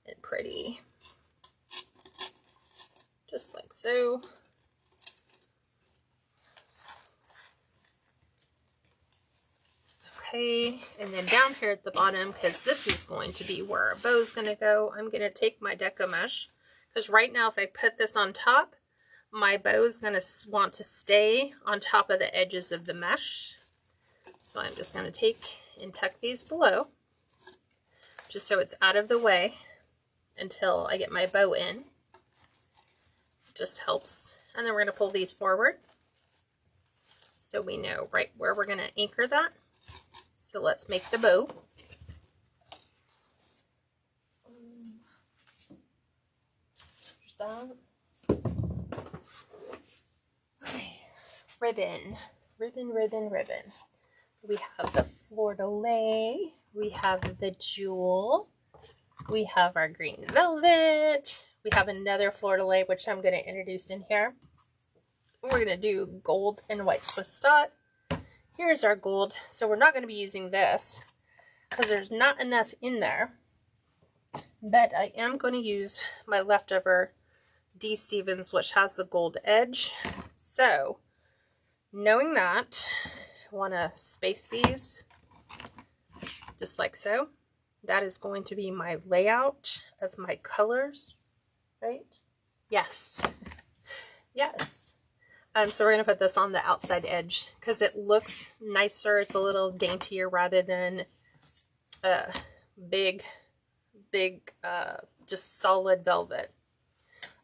and pretty. Just like so. Okay, and then down here at the bottom, because this is going to be where our bow is going to go, I'm going to take my Deco mesh, because right now if I put this on top, my bow is going to want to stay on top of the edges of the mesh. So I'm just going to take and tuck these below, just so it's out of the way until I get my bow in. Just helps. And then we're going to pull these forward so we know right where we're going to anchor that. So let's make the bow. There's that. Okay. Ribbon. Ribbon, ribbon, ribbon. We have the fleur-de-lis. We have the jewel. We have our green velvet. We have another fleur-de-lis, which I'm going to introduce in here. We're going to do gold and white Swiss dot. Here's our gold. So we're not going to be using this because there's not enough in there. But I am going to use my leftover D. Stevens, which has the gold edge. So knowing that, I want to space these just like so. That is going to be my layout of my colors, right? Yes. Yes. So we're going to put this on the outside edge because it looks nicer. It's a little daintier rather than big, just solid velvet.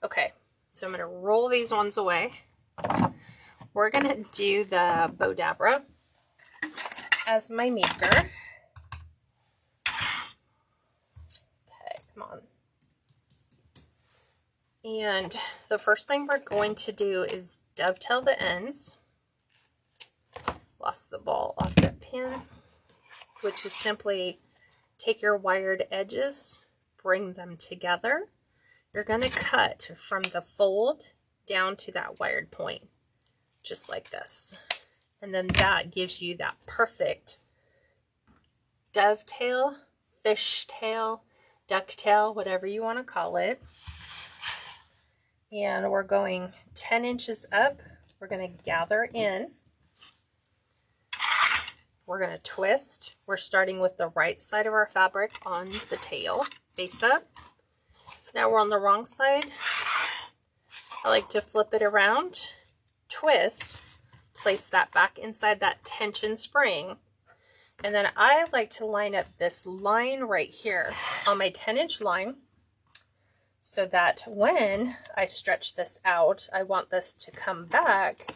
Okay, so I'm going to roll these ones away. We're going to do the Bow Dabra as my maker. Okay, come on. And the first thing we're going to do is dovetail the ends. Lost the ball off the pin, which is simply take your wired edges, bring them together. You're going to cut from the fold down to that wired point, just like this. And then that gives you that perfect dovetail, fishtail, ducktail, whatever you want to call it. And we're going 10 inches up. We're going to gather in. We're going to twist. We're starting with the right side of our fabric on the tail, face up. Now we're on the wrong side. I like to flip it around, twist, place that back inside that tension spring. And then I like to line up this line right here on my 10-inch line, so that when I stretch this out, I want this to come back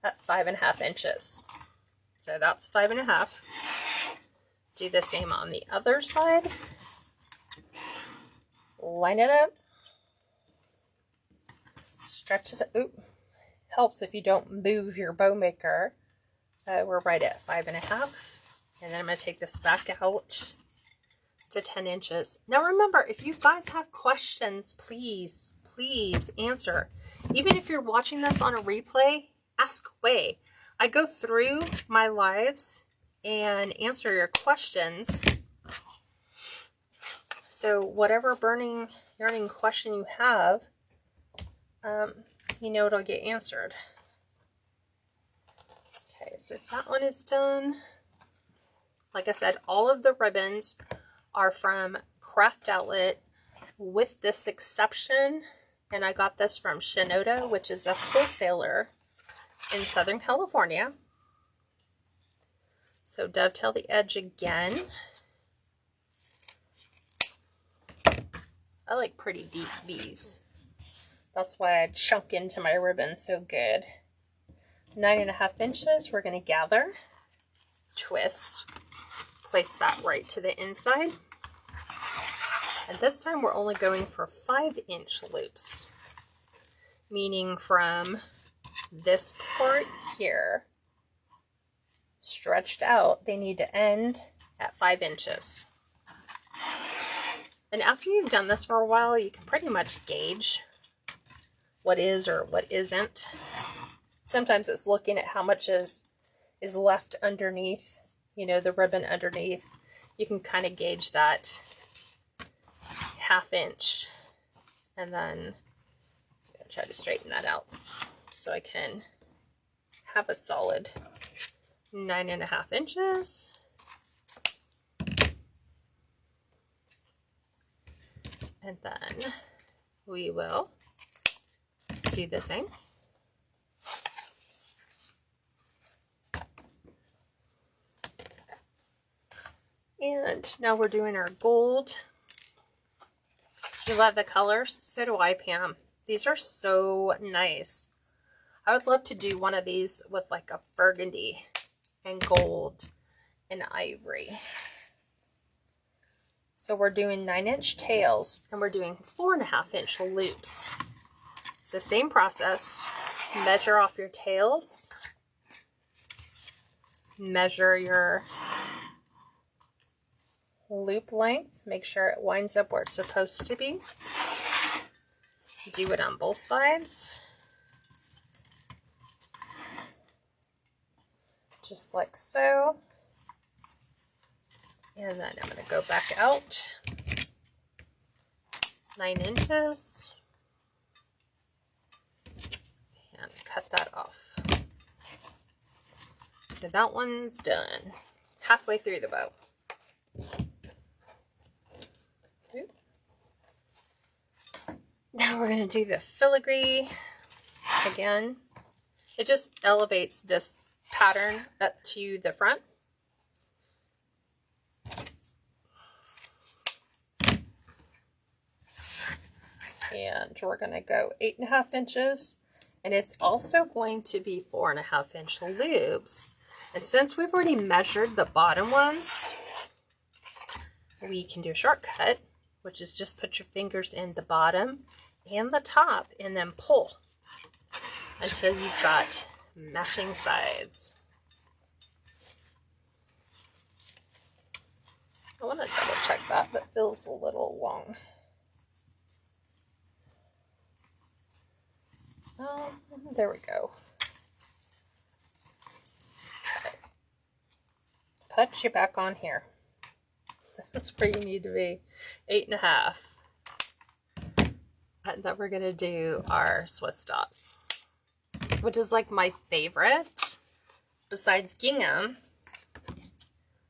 at 5.5 inches. So that's 5.5. Do the same on the other side. Line it up. Stretch it. Oop. helps if you don't move your bow maker. We're right at 5.5. And then I'm going to take this back out to 10 inches. Now remember, if you guys have questions, please answer. Even if you're watching this on a replay, ask away. I go through my lives and answer your questions. So whatever burning question you have, you know it'll get answered. Okay, so that one is done. Like I said, all of the ribbons are from Craft Outlet with this exception. And I got this from Shinoda, which is a wholesaler in Southern California. So dovetail the edge again. I like pretty deep V's. That's why I chunk into my ribbon so good. 9.5 inches, we're going to gather, twist, place that right to the inside. And this time we're only going for 5-inch loops, meaning from this part here, stretched out, they need to end at 5 inches. And after you've done this for a while, you can pretty much gauge what is or what isn't. Sometimes it's looking at how much is left underneath, you know, the ribbon underneath. You can kind of gauge that 1/2 inch. And then I'm going to try to straighten that out so I can have a solid 9.5 inches. And then we will do the same. And now we're doing our gold. You love the colors? So do I, Pam. These are so nice. I would love to do one of these with like a burgundy and gold and ivory. So we're doing 9-inch tails and we're doing 4.5-inch loops. So same process, measure off your tails, measure your loop length, make sure it winds up where it's supposed to be. Do it on both sides. Just like so. And then I'm going to go back out 9 inches and cut that off. So that one's done. Halfway through the bow. Now we're going to do the filigree again. It just elevates this pattern up to the front. And we're going to go 8.5 inches. And it's also going to be 4.5-inch loops. And since we've already measured the bottom ones, we can do a shortcut, which is just put your fingers in the bottom and the top and then pull until you've got matching sides. I want to double check that. That feels a little long. There we go. Okay. Put you back on here. That's where you need to be. 8.5. And then we're going to do our Swiss dot, which is like my favorite, besides gingham,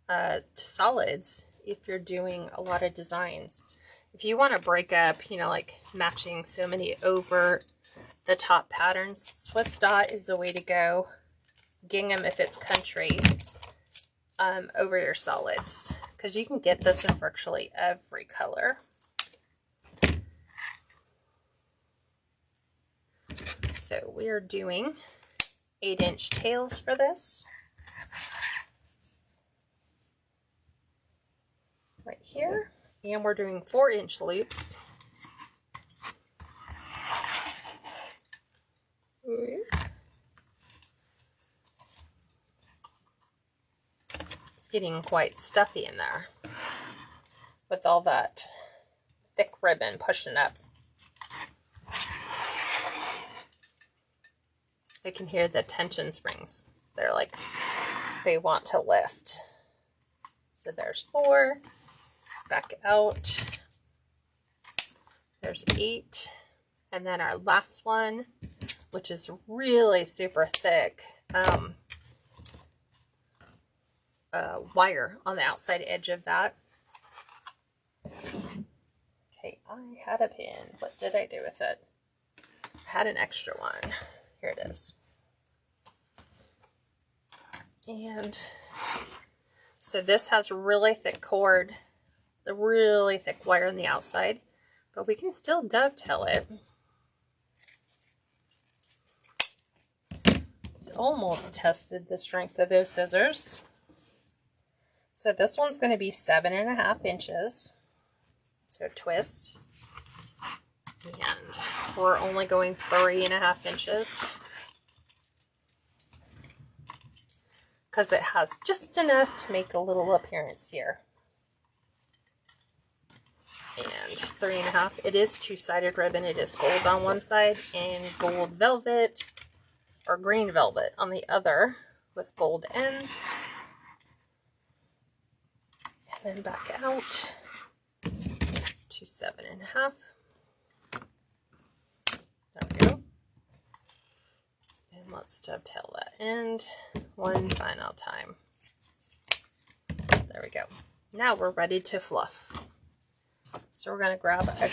to solids, if you're doing a lot of designs. If you want to break up, you know, like matching so many over the top patterns, Swiss dot is the way to go. Gingham, if it's country, over your solids, because you can get this in virtually every color. So we're doing 8-inch tails for this. Right here. And we're doing 4-inch loops. getting quite stuffy in there with all that thick ribbon pushing up. I can hear the tension springs. They're like, they want to lift. So there's 4, back out. There's 8. And then our last one, which is really super thick, wire on the outside edge of that. Okay, I had a pin. What did I do with it? I had an extra one. Here it is. And so this has really thick cord, the really thick wire on the outside, but we can still dovetail it. Almost tested the strength of those scissors. So this one's going to be 7.5 inches. So twist. And we're only going 3.5 inches. Because it has just enough to make a little appearance here. And 3.5. It is 2-sided ribbon. It is gold on one side and gold velvet or green velvet on the other with gold ends. And then back out to 7.5. There we go. And let's dovetail that end one final time. There we go. Now we're ready to fluff. So we're going to grab a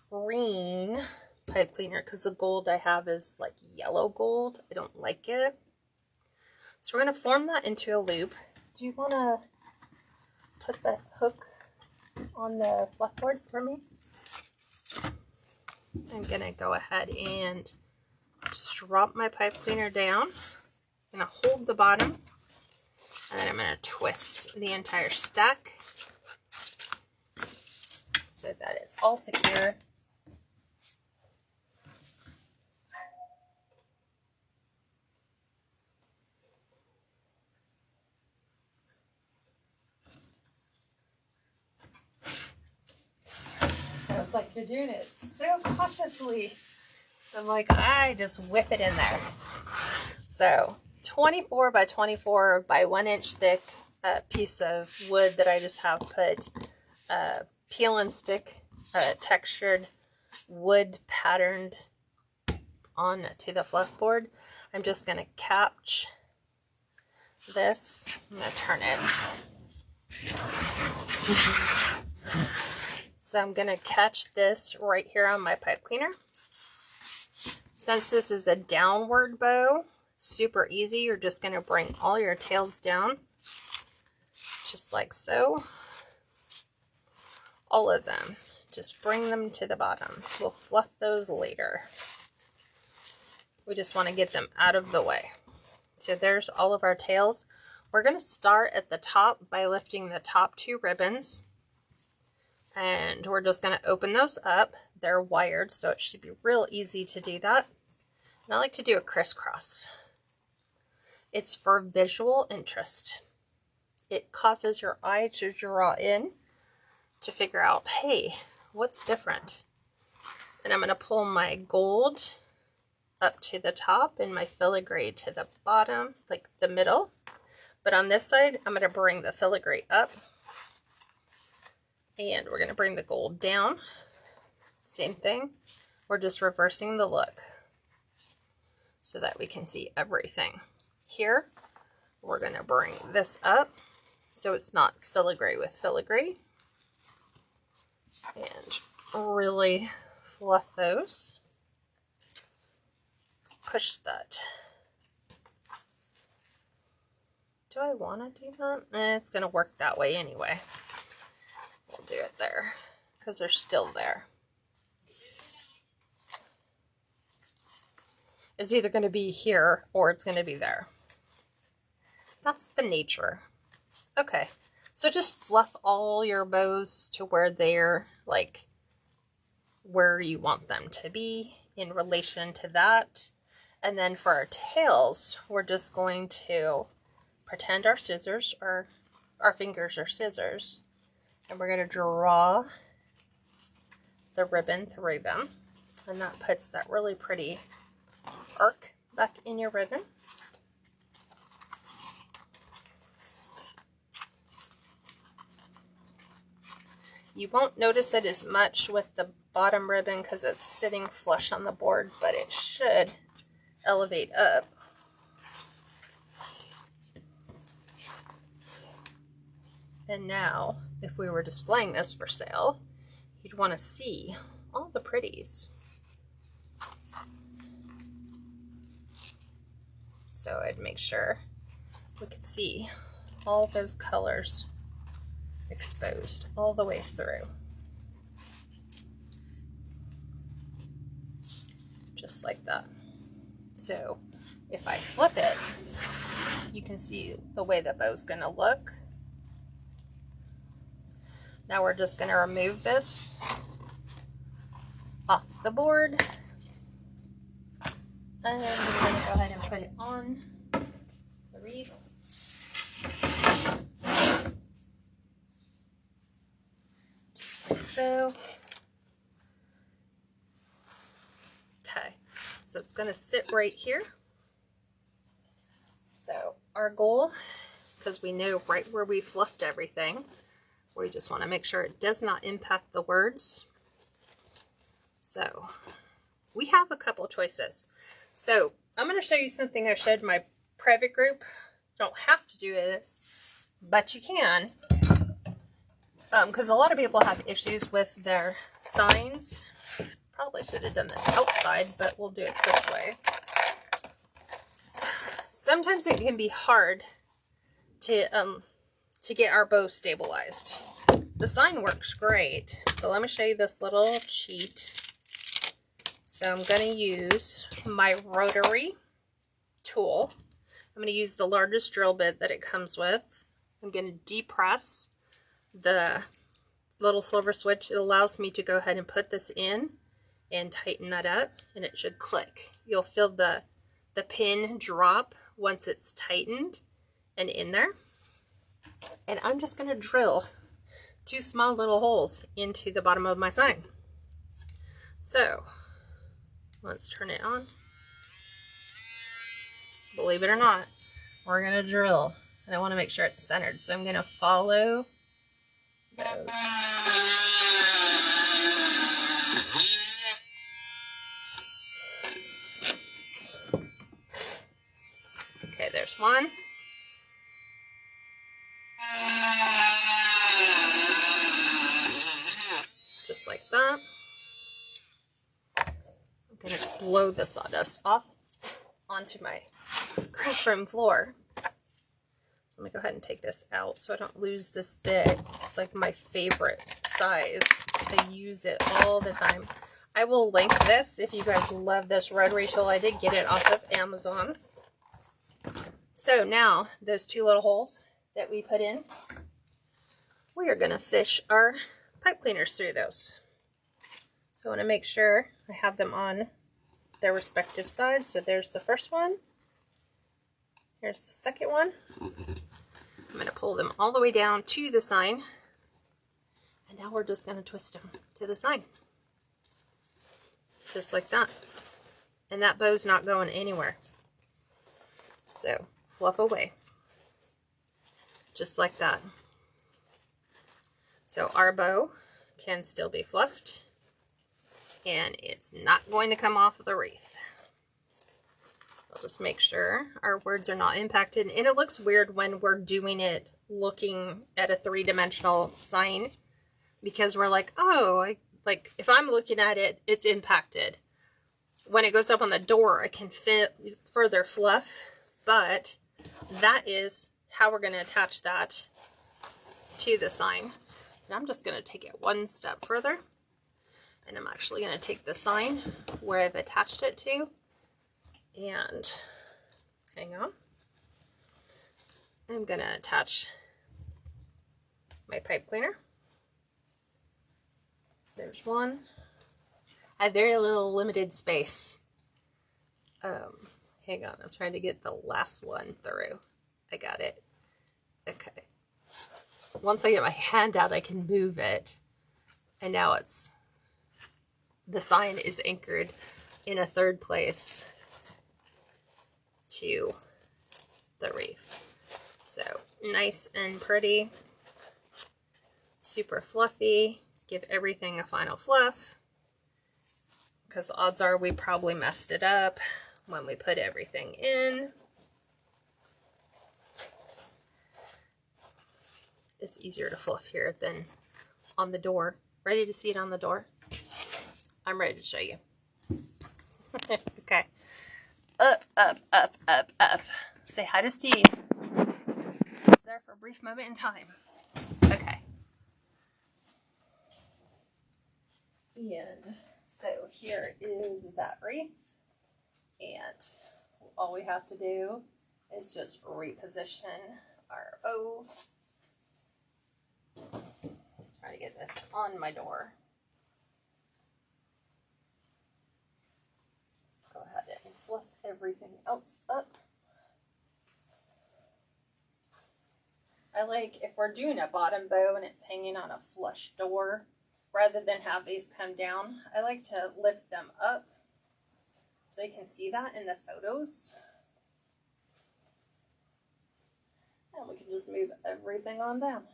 green pipe cleaner because the gold I have is like yellow gold. I don't like it. So we're going to form that into a loop. Do you want to put the hook on the fluff board for me? I'm going to go ahead and just drop my pipe cleaner down. I'm going to hold the bottom, and then I'm going to twist the entire stack so that it's all secure. Sounds like you're doing it so cautiously. I'm like, I just whip it in there. So 24 by 24 by 1 inch thick piece of wood that I just have put peel and stick textured wood patterned on to the fluff board. I'm just going to catch this. I'm going to turn it. So I'm going to catch this right here on my pipe cleaner. Since this is a downward bow, super easy. You're just going to bring all your tails down, just like so. All of them. Just bring them to the bottom. We'll fluff those later. We just want to get them out of the way. So there's all of our tails. We're going to start at the top by lifting the top 2 ribbons. And we're just going to open those up. They're wired, so it should be real easy to do that. And I like to do a crisscross. It's for visual interest. It causes your eye to draw in to figure out, hey, what's different? And I'm going to pull my gold up to the top and my filigree to the bottom, like the middle. But on this side, I'm going to bring the filigree up. And we're going to bring the gold down. Same thing. We're just reversing the look so that we can see everything. Here, we're going to bring this up so it's not filigree with filigree. And really fluff those. Push that. Do I want to do that? It's going to work that way anyway. We'll do it there because they're still there. It's either going to be here or it's going to be there. That's the nature. Okay, so just fluff all your bows to where they're like where you want them to be in relation to that. And then for our tails, we're just going to pretend our scissors are our fingers or scissors, and we're going to draw the ribbon through them, and that puts that really pretty arc back in your ribbon. You won't notice it as much with the bottom ribbon because it's sitting flush on the board, but it should elevate up. And now, if we were displaying this for sale, you'd want to see all the pretties. So I'd make sure we could see all those colors exposed all the way through. Just like that. So if I flip it, you can see the way the bow's gonna look. Now we're just gonna remove this off the board. And we're gonna go ahead and put it on the wreath. Just like so. Okay, so it's gonna sit right here. So our goal, because we know right where we fluffed everything, we just want to make sure it does not impact the words. So we have a couple choices. So I'm going to show you something I showed my private group. You don't have to do this, but you can. Because a lot of people have issues with their signs. Probably should have done this outside, but we'll do it this way. Sometimes it can be hard to get our bow stabilized. The sign works great, but let me show you this little cheat. So I'm going to use my Rotary tool. I'm going to use the largest drill bit that it comes with. I'm going to depress the little silver switch. It allows me to go ahead and put this in and tighten that up, and it should click. You'll feel the pin drop once it's tightened and in there. And I'm just going to drill 2 small little holes into the bottom of my sign. So let's turn it on. Believe it or not, we're going to drill, and I want to make sure it's centered. So I'm going to follow those. Okay, there's one. Just like that. I'm going to blow the sawdust off onto my craft room floor. So let me go ahead and take this out so I don't lose this bit. It's like my favorite size. I use it all the time. I will link this if you guys love this Rotary tool. I did get it off of Amazon. So now those 2 little holes that we put in, we are going to fish our pipe cleaners through those. So I want to make sure I have them on their respective sides. So there's the first one. Here's the second one. I'm going to pull them all the way down to the sign. And now we're just going to twist them to the sign. Just like that. And that bow's not going anywhere. So fluff away. Just like that. So our bow can still be fluffed, and it's not going to come off of the wreath. I'll just make sure our words are not impacted. And it looks weird when we're doing it looking at a 3-dimensional sign, because we're like, oh, like if I'm looking at it, it's impacted. When it goes up on the door, I can fit further fluff, but that is how we're going to attach that to the sign. And I'm just going to take it one step further, and I'm actually going to take the sign where I've attached it to, and hang on, I'm going to attach my pipe cleaner. There's one. I have very little limited space. Hang on, I'm trying to get the last one through. I got it. Okay. once I get my hand out, I can move it. And now it's, the sign is anchored in a third place to the wreath. So nice and pretty, super fluffy. Give everything a final fluff, because odds are we probably messed it up when we put everything in. It's easier to fluff here than on the door. Ready to see it on the door? I'm ready to show you. Okay. Up, up, up, up, up. Say hi to Steve. He's there for a brief moment in time. Okay. And so here is that wreath. And all we have to do is just reposition our bow. Try to get this on my door. Go ahead and fluff everything else up. I like, if we're doing a bottom bow and it's hanging on a flush door, rather than have these come down, I like to lift them up so you can see that in the photos. And we can just move everything on down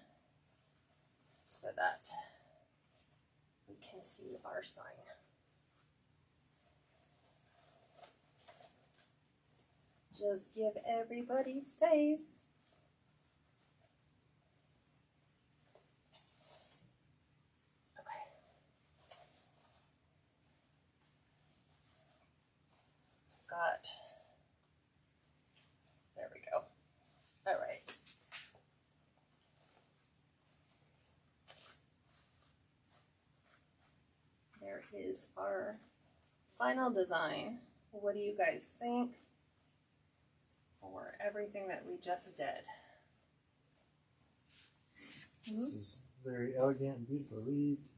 so that we can see our sign. Just give everybody space. Okay. Got, there we go. All right. There is our final design. What do you guys think for everything that we just did? This is very elegant and beautiful wreath.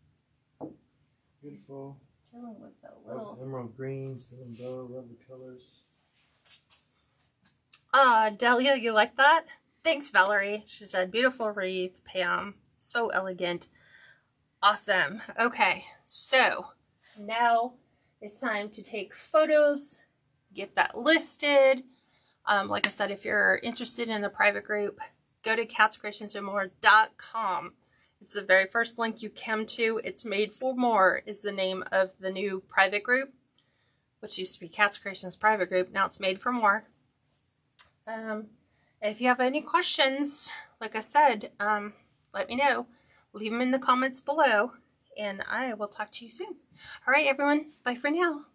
Beautiful. Dealing with the little emerald greens, stunning bow, love the colors. Delia, you like that? Thanks, Valerie. She said, beautiful wreath, Pam. So elegant. Awesome. Okay, so now it's time to take photos, get that listed. Like I said, if you're interested in the private group, go to KatsCreationsNMore.com. It's the very first link you come to. It's Made for More is the name of the new private group, which used to be Kats Creations Private Group. Now it's Made for More. And if you have any questions, like I said, let me know. Leave them in the comments below, and I will talk to you soon. All right, everyone. Bye for now.